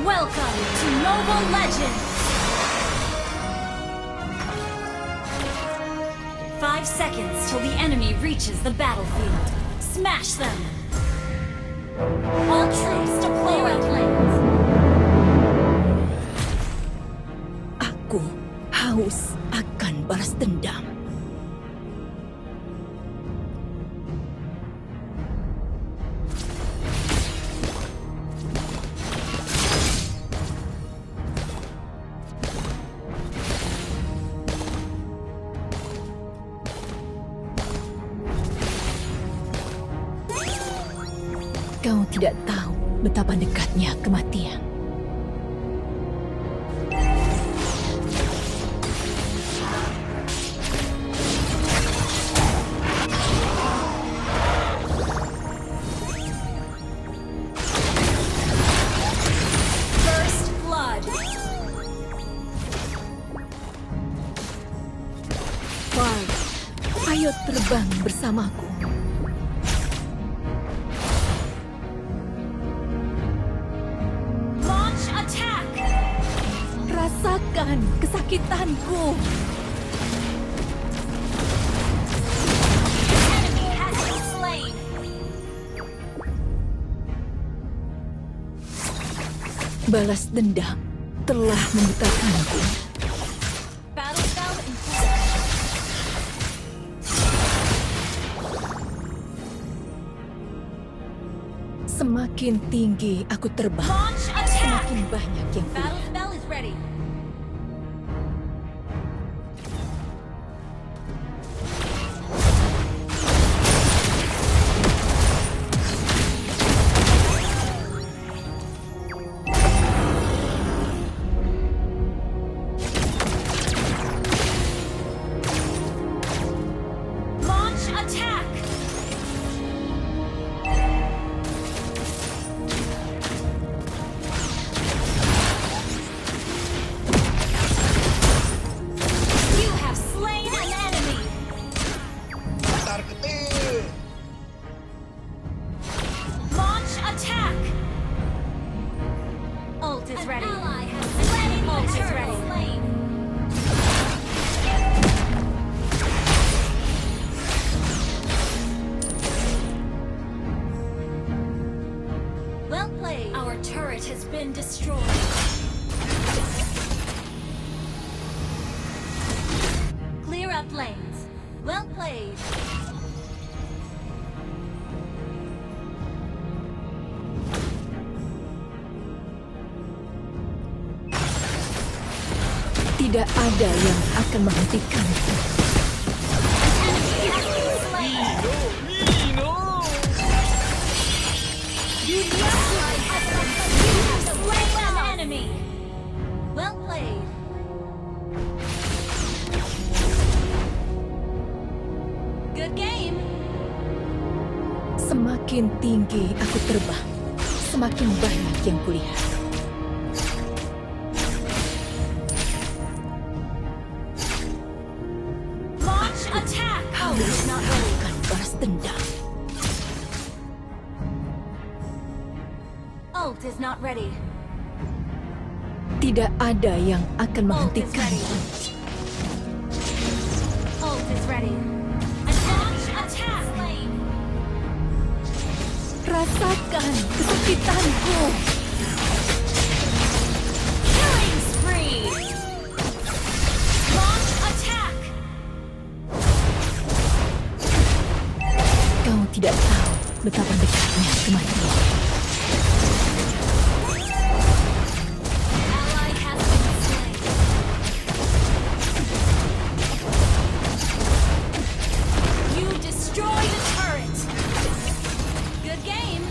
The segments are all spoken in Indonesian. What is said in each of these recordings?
Welcome to Mobile Legends! 5 seconds till the enemy reaches the battlefield. Smash them! All troops deploy lanes. Aku haus akan balas dendam. Kau tidak tahu betapa dekatnya kematian. First blood. Far, ayo terbang bersamaku. Launch attack. Rasakan kesakitanku. Enemy has been slain. Balas dendam telah membutakanku. Battle spell in full. Semakin tinggi aku terbang, Launch attack. semakin banyak yang Battle kulihat. spell is ready. Launch attack. You have slain an enemy. Launch attack. Ult is ready. Ult is ready. Well played. Our turret has been destroyed. Clear up lanes. Well played. Tidak ada yang akan menghentikanku. Enemy has been slain. You have slain an enemy. Well played. Good game. Semakin tinggi aku terbang, semakin banyak yang kulihat. Launch attack. Oh, it's not ready. Akan balas dendam. Ult is not ready. Tidak ada yang akan Ult is ready. menghentikanku. Ult is ready. And launch attack. Slain. Rasakan kesakitanku. Killing spree. Launch attack. Kau tidak tahu betapa dekatnya kematian. Ally has been slain. You destroyed a turret. Good game.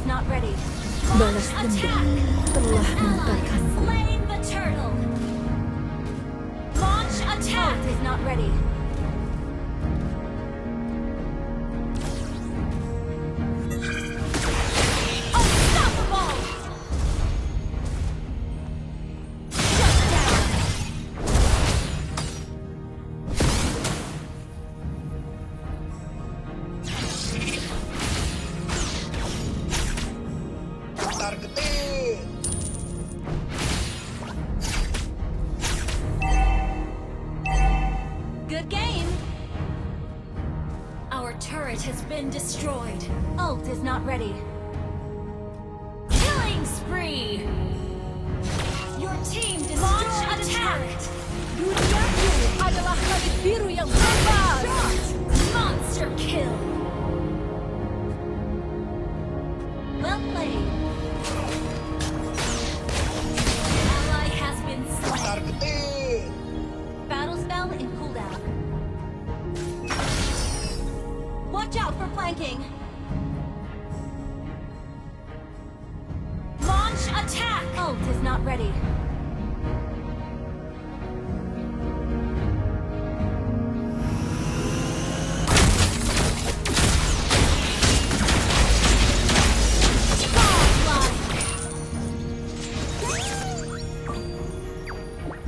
is not ready. Balas dendam telah Ally has membutakanku. slain the turtle. Launch attack. Ult is not ready. Unstoppable. Shut down. Targeted. Good game. Our turret has been destroyed. Ult is not ready. Killing spree. Your team destroyed the turret. Duniaku adalah langit biru yang bebas. Monster kill. Well played. Ally has been slain. Targeted. Battle spell in cooldown. Watch out for flanking. Launch attack. Ult is not ready.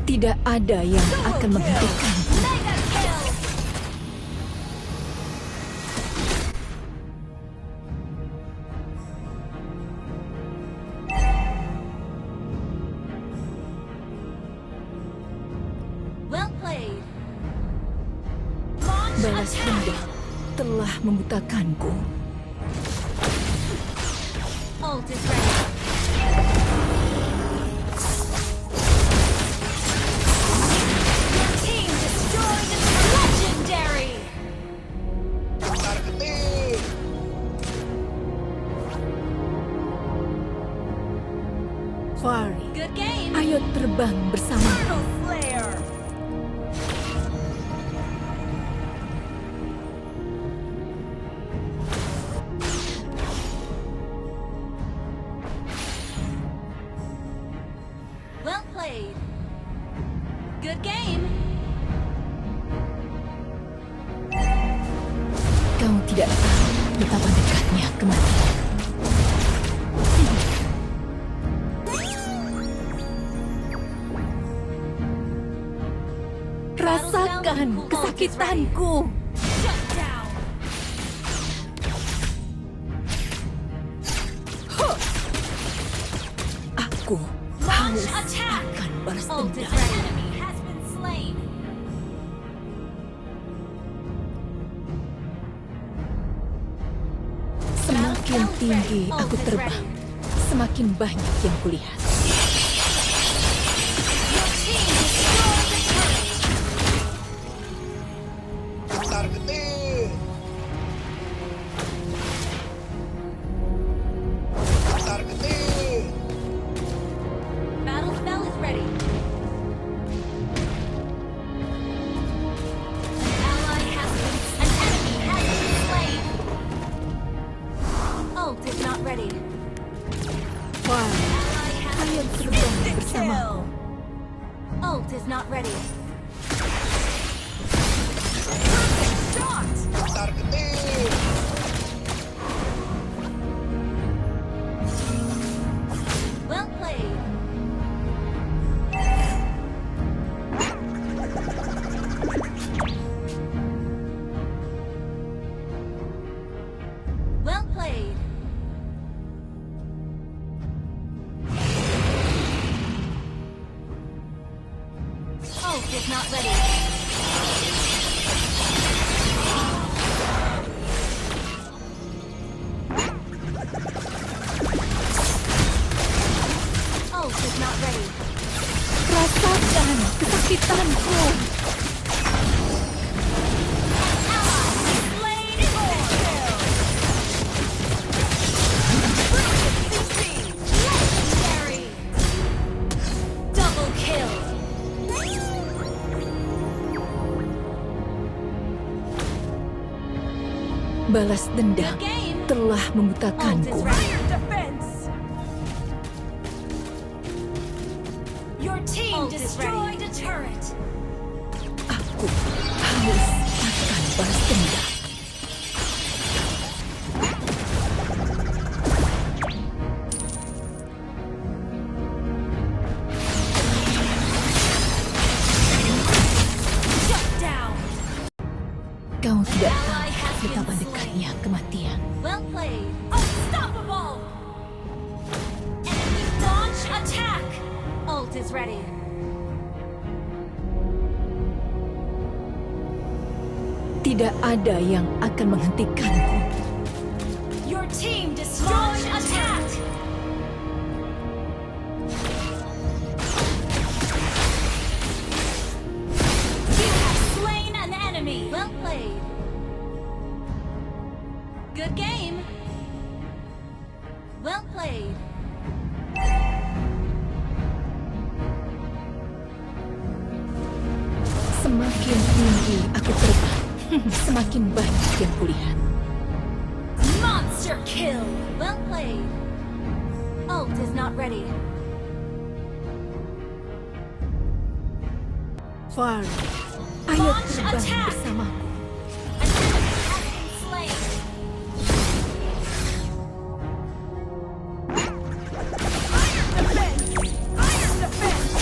Tidak ada yang akan menghentikan. Mega kill. Well played. Launch Balas attack. dendam telah membutakanku. Ult is ready. Your team destroyed the legendary. Targeted. Fari, Good game. ayo terbang bersama. Turtle Slayer. Well played. Good game. Kau tidak tahu betapa dekatnya kematian. Rasakan kesakitanku. Shut down. Aku Launch haus attack. akan balas Ult is dendam. ready. Enemy has been slain. Semakin tinggi aku terbang, semakin banyak yang kulihat. Your team destroyed the turret. Targeted. Targeted. Battle spell is ready. An enemy has been slain. Ult is not ready. Fari, Ally has ayo been terbang instant bersamaku. kill. Ult is not ready. Perfect shot. Targeted. Well played. Well played. Ult is not ready. Ult is not ready. Rasakan kesakitanku. Slain instant kill. Legendary. Double kill. Balas dendam Good game. telah Ult is membutakanku. ready. destroyed a turret. Aku harus akan balas dendam. Shut down. Kau tidak tahu betapa dekatnya kematian. Well played. Unstoppable. Enemy launch attack. Ult is ready. Tidak ada yang akan menghentikanku. Your team destroyed attack. You have slain an enemy. Well played. Good game. Well played. Semakin tinggi aku terbang, semakin banyak yang kulihat. Monster kill. Well played. Ult is not ready. Far, ayo Launch terbang attack. bersamaku. An enemy has been slain. Iron defense.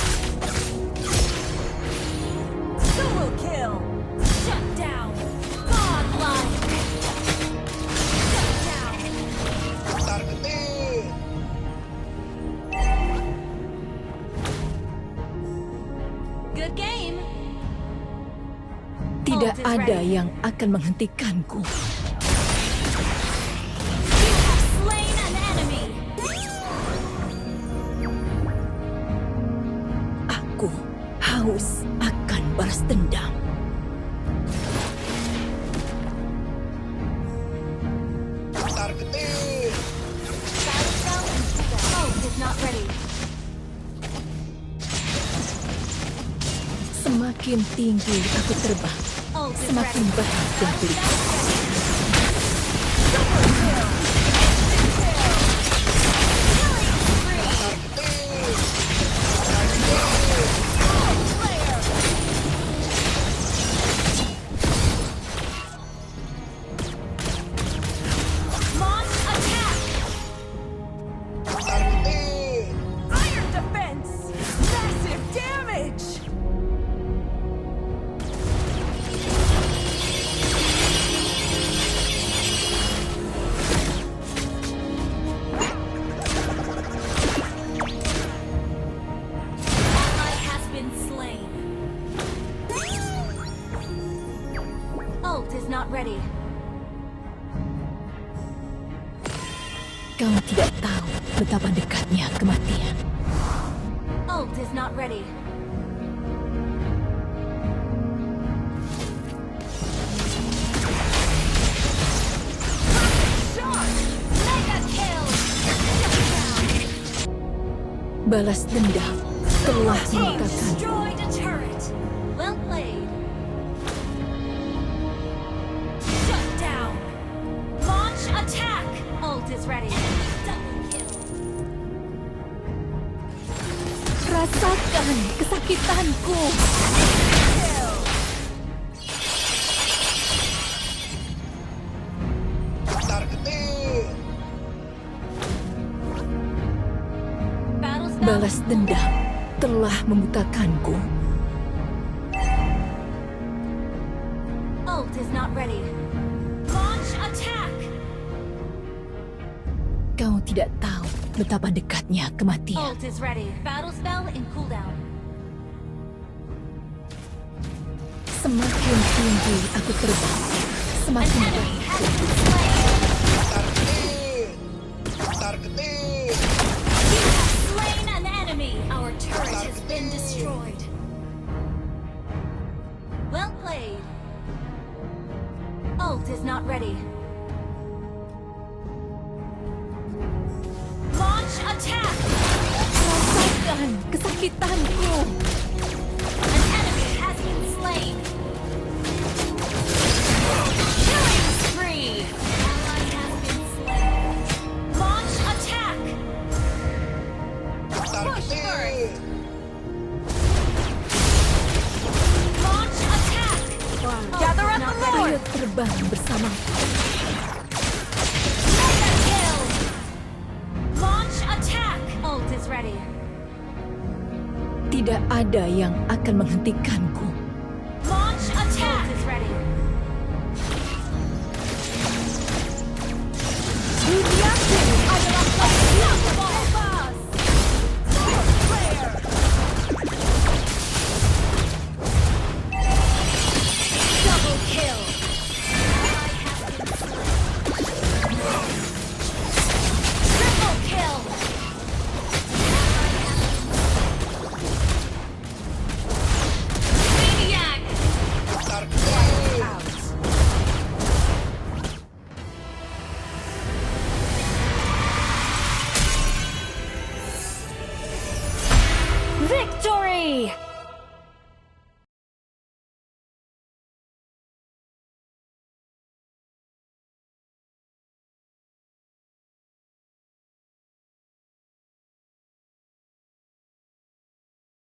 Solo kill. Shut down. Godlike. Shut down. Targetin. Good game. Tidak Ult is ada ready. yang akan menghentikanku. You have slain an enemy. Aku haus akan balas dendam. Targetin. Ult is not ready. Semakin tinggi aku terbang, Ult is semakin ready. banyak yang kulihat. Launch attack. Targetin. Iron defense. Massive damage. Ally has been slain. Ult is not ready. Kau tidak tahu betapa dekatnya kematian. Ult is not ready. Shot! Mega kill! Shut down! Balas dendam telah Team melukakan. destroyed a turret. Well played. Shut down. Launch attack. Ult is ready. Double kill. Rasakan kesakitanku. Kill. Targetin. Battle spell. Balas dendam telah membutakanku. Ult is not ready. Launch attack. Kau tidak tahu betapa dekatnya kematian. Ult is ready. Battle spell in cooldown. Semakin tinggi aku terbang, An semakin enemy banyak. has been slain. Targetin. Targetin. You have slain an enemy. Our turret has been destroyed. Well played. Ult is not ready. Launch attack. Rasakan kesakitanku. An enemy has been slain. Killing spree. Ally has been slain. Launch attack. Push Targetin. first. Not ready. Ayo terbang bersama. Mega kill. Launch attack. Ult is ready. Tidak ada yang akan menghentikanku.